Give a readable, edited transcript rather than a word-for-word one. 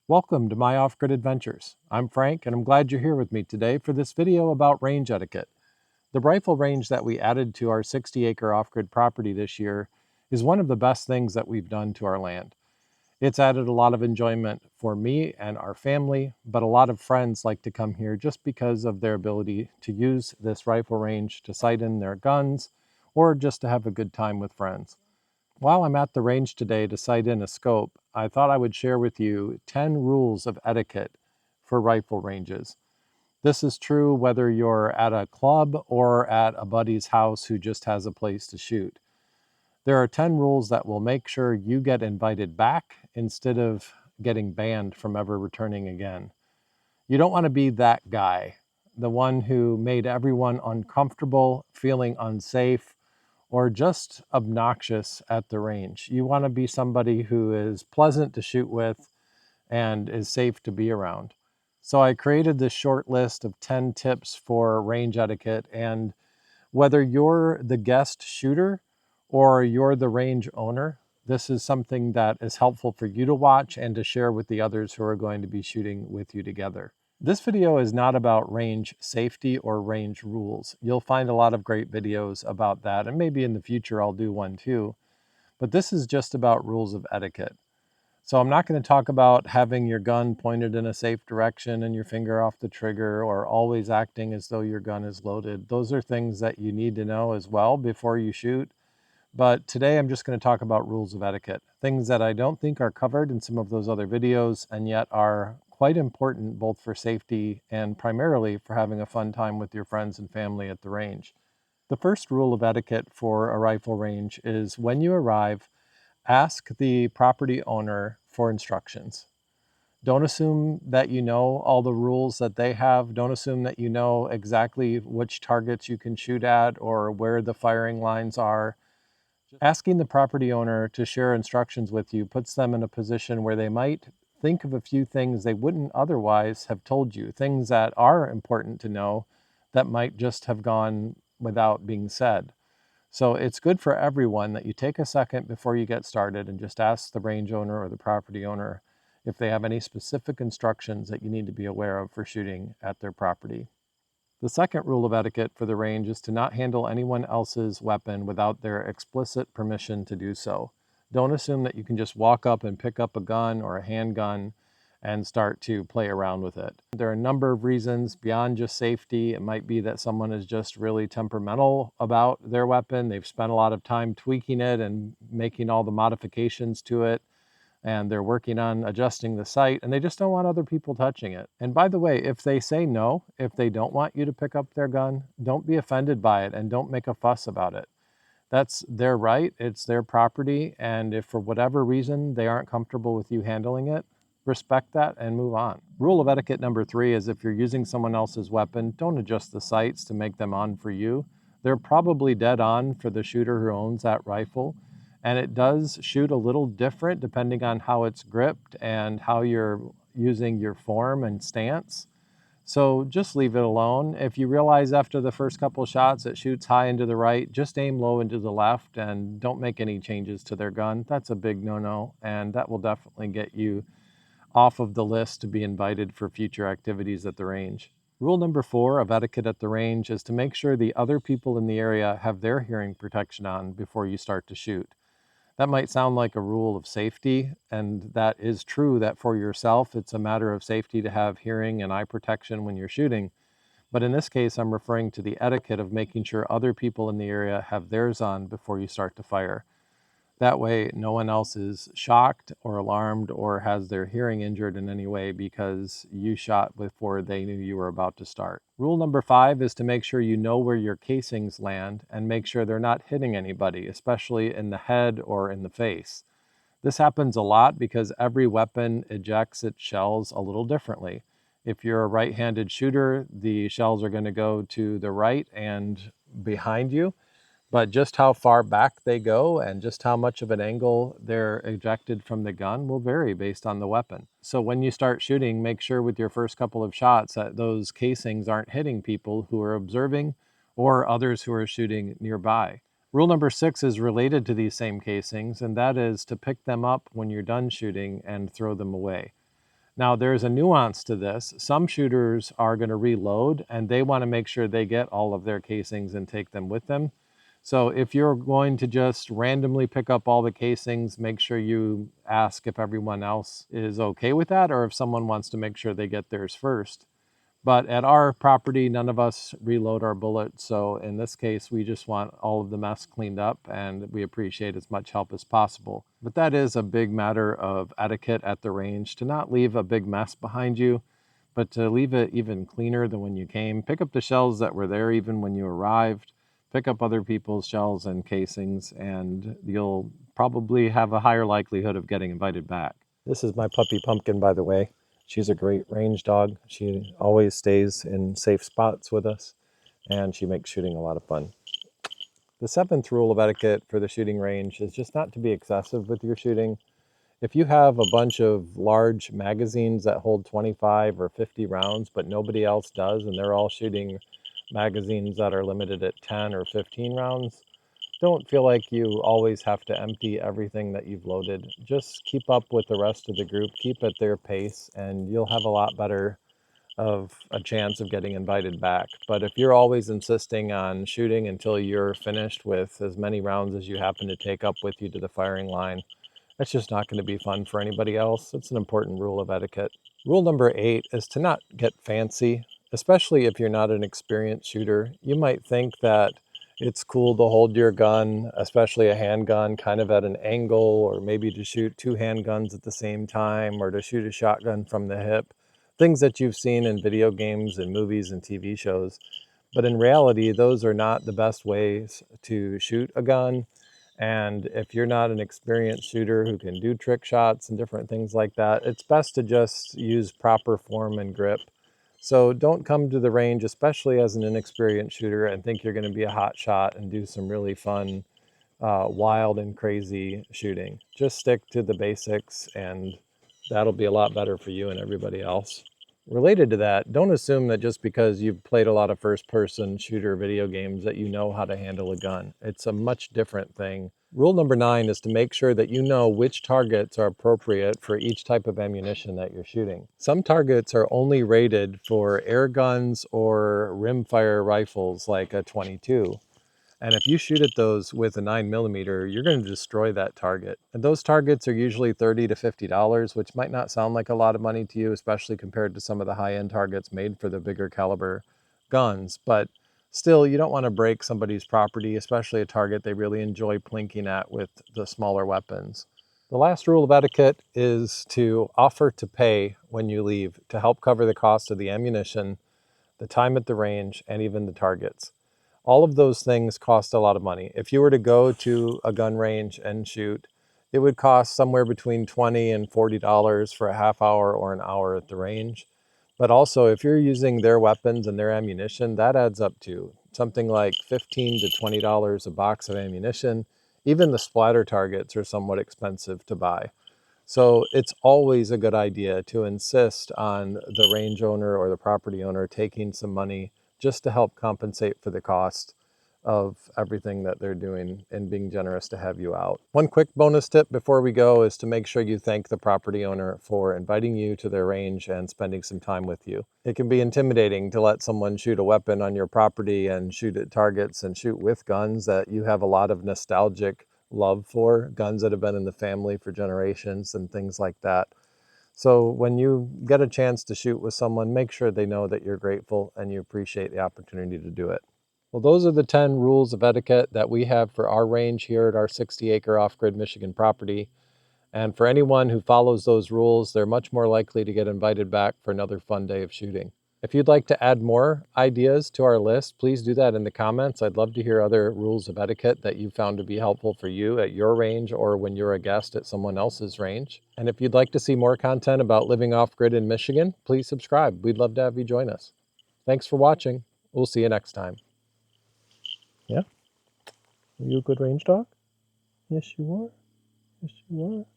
Welcome to my off-grid adventures. I'm Frank and I'm glad you're here with me today for this video about range etiquette. The rifle range that we added to our 60-acre off-grid property this year is one of the best things that we've done to our land. It's added a lot of enjoyment for me and our family, but a lot of friends like to come here just because of their ability to use this rifle range to sight in their guns or just to have a good time with friends. While I'm at the range today to sight in a scope, I thought I would share with you 10 rules of etiquette for rifle ranges. This is true whether you're at a club or at a buddy's house who just has a place to shoot. There are 10 rules that will make sure you get invited back instead of getting banned from ever returning again. You don't want to be that guy, the one who made everyone uncomfortable, feeling unsafe, or just obnoxious at the range. You want to be somebody who is pleasant to shoot with and is safe to be around. So I created this short list of 10 tips for range etiquette, and whether you're the guest shooter or you're the range owner, this is something that is helpful for you to watch and to share with the others who are going to be shooting with you together. This video is not about range safety or range rules. You'll find a lot of great videos about that, and maybe in the future I'll do one too. But this is just about rules of etiquette. So I'm not going to talk about having your gun pointed in a safe direction and your finger off the trigger or always acting as though your gun is loaded. Those are things that you need to know as well before you shoot. But today I'm just going to talk about rules of etiquette, things that I don't think are covered in some of those other videos and yet are quite important both for safety and primarily for having a fun time with your friends and family at the range. The first rule of etiquette for a rifle range is when you arrive, ask the property owner for instructions. Don't assume that you know all the rules that they have. Don't assume that you know exactly which targets you can shoot at or where the firing lines are. Asking the property owner to share instructions with you puts them in a position where they might think of a few things they wouldn't otherwise have told you, things that are important to know that might just have gone without being said. So it's good for everyone that you take a second before you get started and just ask the range owner or the property owner if they have any specific instructions that you need to be aware of for shooting at their property. The second rule of etiquette for the range is to not handle anyone else's weapon without their explicit permission to do so. Don't assume that you can just walk up and pick up a gun or a handgun and start to play around with it. There are a number of reasons beyond just safety. It might be that someone is just really temperamental about their weapon. They've spent a lot of time tweaking it and making all the modifications to it, and they're working on adjusting the sight, and they just don't want other people touching it. And by the way, if they say no, if they don't want you to pick up their gun, don't be offended by it and don't make a fuss about it. That's their right, it's their property, and if for whatever reason they aren't comfortable with you handling it, respect that and move on. Rule of etiquette number 3 is if you're using someone else's weapon, don't adjust the sights to make them on for you. They're probably dead on for the shooter who owns that rifle, and it does shoot a little different depending on how it's gripped and how you're using your form and stance. So just leave it alone. If you realize after the first couple shots it shoots high into the right, just aim low into the left and don't make any changes to their gun. That's a big no-no, and that will definitely get you off of the list to be invited for future activities at the range. Rule number 4 of etiquette at the range is to make sure the other people in the area have their hearing protection on before you start to shoot. That might sound like a rule of safety, and that is true that for yourself, it's a matter of safety to have hearing and eye protection when you're shooting. But in this case, I'm referring to the etiquette of making sure other people in the area have theirs on before you start to fire. That way, no one else is shocked or alarmed or has their hearing injured in any way because you shot before they knew you were about to start. Rule number 5 is to make sure you know where your casings land and make sure they're not hitting anybody, especially in the head or in the face. This happens a lot because every weapon ejects its shells a little differently. If you're a right-handed shooter, the shells are going to go to the right and behind you. But just how far back they go and just how much of an angle they're ejected from the gun will vary based on the weapon. So when you start shooting, make sure with your first couple of shots that those casings aren't hitting people who are observing or others who are shooting nearby. Rule number 6 is related to these same casings, and that is to pick them up when you're done shooting and throw them away. Now, there's a nuance to this. Some shooters are going to reload and they want to make sure they get all of their casings and take them with them. So if you're going to just randomly pick up all the casings, make sure you ask if everyone else is okay with that, or if someone wants to make sure they get theirs first. But at our property, none of us reload our bullets. So in this case, we just want all of the mess cleaned up, and we appreciate as much help as possible. But that is a big matter of etiquette at the range, to not leave a big mess behind you, but to leave it even cleaner than when you came. Pick up the shells that were there even when you arrived. Pick up other people's shells and casings, and you'll probably have a higher likelihood of getting invited back. This is my puppy Pumpkin, by the way. She's a great range dog. She always stays in safe spots with us, and she makes shooting a lot of fun. The seventh rule of etiquette for the shooting range is just not to be excessive with your shooting. If you have a bunch of large magazines that hold 25 or 50 rounds, but nobody else does, and they're all shooting magazines that are limited at 10 or 15 rounds, don't feel like you always have to empty everything that you've loaded. Just keep up with the rest of the group, keep at their pace, and you'll have a lot better of a chance of getting invited back. But if you're always insisting on shooting until you're finished with as many rounds as you happen to take up with you to the firing line, that's just not going to be fun for anybody else. It's an important rule of etiquette. Rule number 8 is to not get fancy, especially if you're not an experienced shooter. You might think that it's cool to hold your gun, especially a handgun, kind of at an angle, or maybe to shoot 2 handguns at the same time, or to shoot a shotgun from the hip. Things that you've seen in video games and movies and TV shows. But in reality, those are not the best ways to shoot a gun. And if you're not an experienced shooter who can do trick shots and different things like that, it's best to just use proper form and grip. So don't come to the range, especially as an inexperienced shooter, and think you're going to be a hot shot and do some really fun, wild and crazy shooting. Just stick to the basics, and that'll be a lot better for you and everybody else. Related to that, don't assume that just because you've played a lot of first-person shooter video games that you know how to handle a gun. It's a much different thing. Rule number 9 is to make sure that you know which targets are appropriate for each type of ammunition that you're shooting. Some targets are only rated for air guns or rimfire rifles like a .22. And if you shoot at those with a 9mm, you're going to destroy that target. And those targets are usually $30 to $50, which might not sound like a lot of money to you, especially compared to some of the high-end targets made for the bigger caliber guns. But still, you don't want to break somebody's property, especially a target they really enjoy plinking at with the smaller weapons. The last rule of etiquette is to offer to pay when you leave to help cover the cost of the ammunition, the time at the range, and even the targets. All of those things cost a lot of money. If you were to go to a gun range and shoot, it would cost somewhere between $20 and $40 for a half hour or an hour at the range. But also, if you're using their weapons and their ammunition, that adds up to something like $15 to $20 a box of ammunition. Even the splatter targets are somewhat expensive to buy. So it's always a good idea to insist on the range owner or the property owner taking some money just to help compensate for the cost of everything that they're doing and being generous to have you out. One quick bonus tip before we go is to make sure you thank the property owner for inviting you to their range and spending some time with you. It can be intimidating to let someone shoot a weapon on your property and shoot at targets and shoot with guns that you have a lot of nostalgic love for, guns that have been in the family for generations and things like that. So when you get a chance to shoot with someone, make sure they know that you're grateful and you appreciate the opportunity to do it. Well, those are the 10 rules of etiquette that we have for our range here at our 60-acre off-grid Michigan property. And for anyone who follows those rules, they're much more likely to get invited back for another fun day of shooting. If you'd like to add more ideas to our list, please do that in the comments. I'd love to hear other rules of etiquette that you found to be helpful for you at your range or when you're a guest at someone else's range. And if you'd like to see more content about living off-grid in Michigan, please subscribe. We'd love to have you join us. Thanks for watching. We'll see you next time. Yeah? Are you a good range dog? Yes, you are. Yes, you are.